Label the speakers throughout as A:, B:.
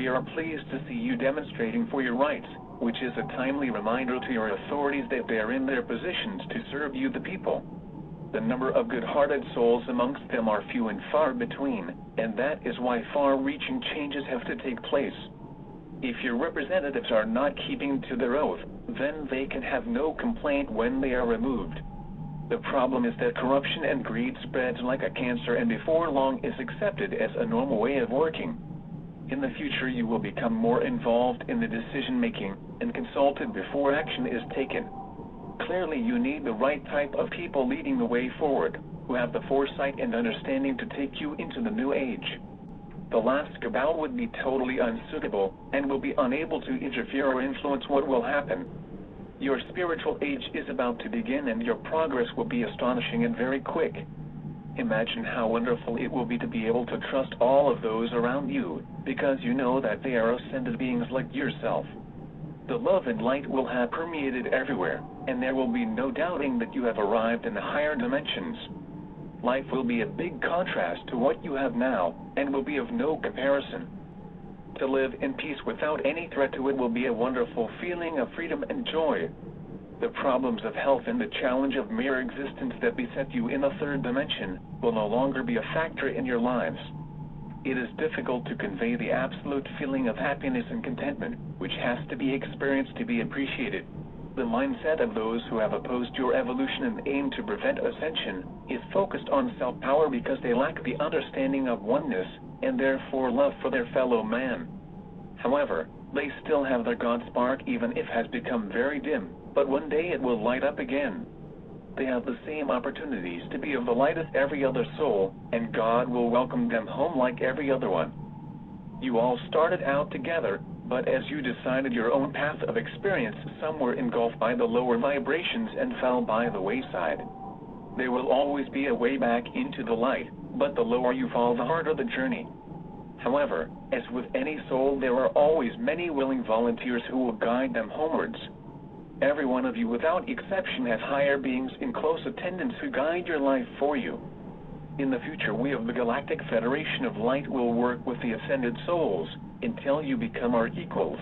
A: We are pleased to see you demonstrating for your rights, which is a timely reminder to your authorities that they are in their positions to serve you the people. The number of good-hearted souls amongst them are few and far between, and that is why far-reaching changes have to take place. If your representatives are not keeping to their oath, then they can have no complaint when they are removed. The problem is that corruption and greed spreads like a cancer and before long is accepted as a normal way of working. In the future you will become more involved in the decision-making and consulted before action is taken. Clearly you need the right type of people leading the way forward, who have the foresight and understanding to take you into the new age. The last cabal would be totally unsuitable, and will be unable to interfere or influence what will happen. Your spiritual age is about to begin and your progress will be astonishing and very quick. Imagine how wonderful it will be to be able to trust all of those around you, because you know that they are ascended beings like yourself. The love and light will have permeated everywhere, and there will be no doubting that you have arrived in the higher dimensions. Life will be a big contrast to what you have now, and will be of no comparison. To live in peace without any threat to it will be a wonderful feeling of freedom and joy. The problems of health and the challenge of mere existence that beset you in the third dimension will no longer be a factor in your lives. It is difficult to convey the absolute feeling of happiness and contentment, which has to be experienced to be appreciated. The mindset of those who have opposed your evolution and aim to prevent ascension is focused on self-power because they lack the understanding of oneness, and therefore love for their fellow man. However, they still have their God spark even if it has become very dim, but one day it will light up again. They have the same opportunities to be of the light as every other soul, and God will welcome them home like every other one. You all started out together, but as you decided your own path of experience, some were engulfed by the lower vibrations and fell by the wayside. There will always be a way back into the light, but the lower you fall, the harder the journey. However, as with any soul, there are always many willing volunteers who will guide them homewards. Every one of you without exception have higher beings in close attendance who guide your life for you. In the future, we of the Galactic Federation of Light will work with the ascended souls until you become our equals.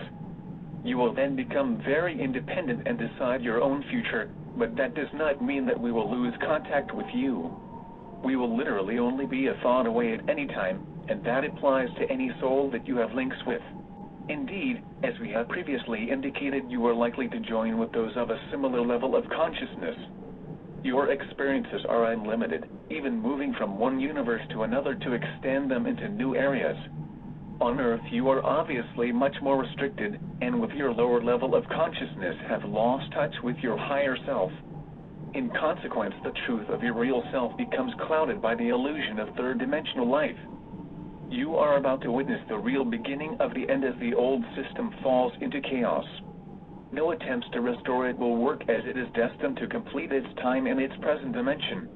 A: You will then become very independent and decide your own future, but that does not mean that we will lose contact with you. We will literally only be a thought away at any time, and that applies to any soul that you have links with. Indeed, as we have previously indicated, you are likely to join with those of a similar level of consciousness. Your experiences are unlimited, even moving from one universe to another to extend them into new areas. On Earth, you are obviously much more restricted, and with your lower level of consciousness have lost touch with your higher self. In consequence, the truth of your real self becomes clouded by the illusion of third-dimensional life. You are about to witness the real beginning of the end as the old system falls into chaos. No attempts to restore it will work as it is destined to complete its time in its present dimension.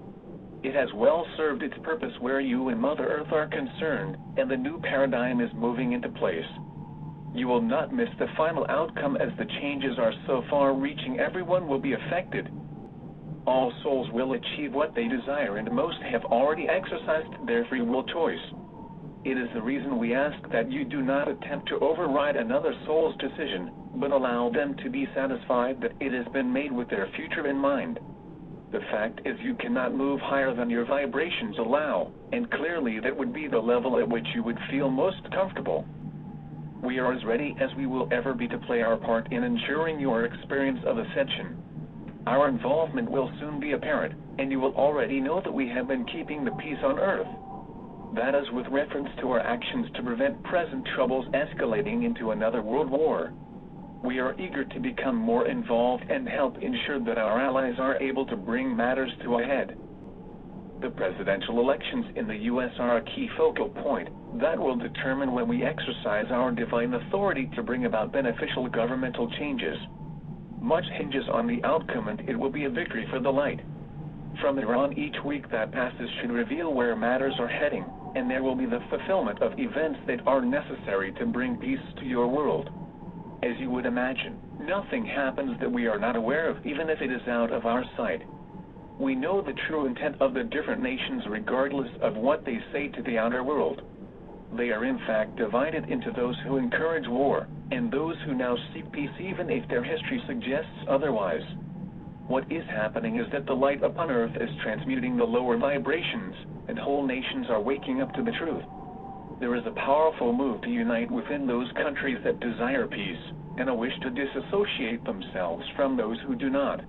A: It has well served its purpose where you and Mother Earth are concerned, and the new paradigm is moving into place. You will not miss the final outcome as the changes are so far-reaching everyone will be affected. All souls will achieve what they desire, and most have already exercised their free will choice. It is the reason we ask that you do not attempt to override another soul's decision, but allow them to be satisfied that it has been made with their future in mind. The fact is you cannot move higher than your vibrations allow, and clearly that would be the level at which you would feel most comfortable. We are as ready as we will ever be to play our part in ensuring your experience of ascension. Our involvement will soon be apparent, and you will already know that we have been keeping the peace on Earth. That is with reference to our actions to prevent present troubles escalating into another world war. We are eager to become more involved and help ensure that our allies are able to bring matters to a head. The presidential elections in the U.S. are a key focal point that will determine when we exercise our divine authority to bring about beneficial governmental changes. Much hinges on the outcome, and it will be a victory for the light. From there on, each week that passes should reveal where matters are heading, and there will be the fulfillment of events that are necessary to bring peace to your world. As you would imagine, nothing happens that we are not aware of, even if it is out of our sight. We know the true intent of the different nations regardless of what they say to the outer world. They are in fact divided into those who encourage war, and those who now seek peace even if their history suggests otherwise. What is happening is that the light upon earth is transmuting the lower vibrations, and whole nations are waking up to the truth. There is a powerful move to unite within those countries that desire peace, and a wish to disassociate themselves from those who do not.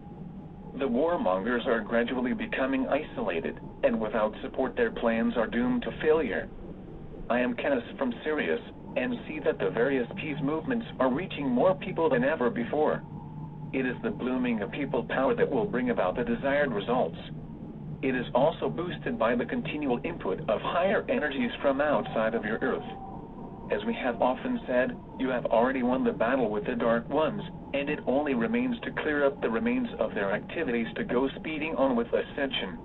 A: The warmongers are gradually becoming isolated, and without support their plans are doomed to failure. I am Kenneth from Sirius, and see that the various peace movements are reaching more people than ever before. It is the blooming of people power that will bring about the desired results. It is also boosted by the continual input of higher energies from outside of your Earth. As we have often said, you have already won the battle with the Dark Ones, and it only remains to clear up the remains of their activities to go speeding on with ascension.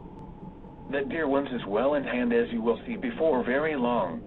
A: The Dear Ones is well in hand, as you will see before very long.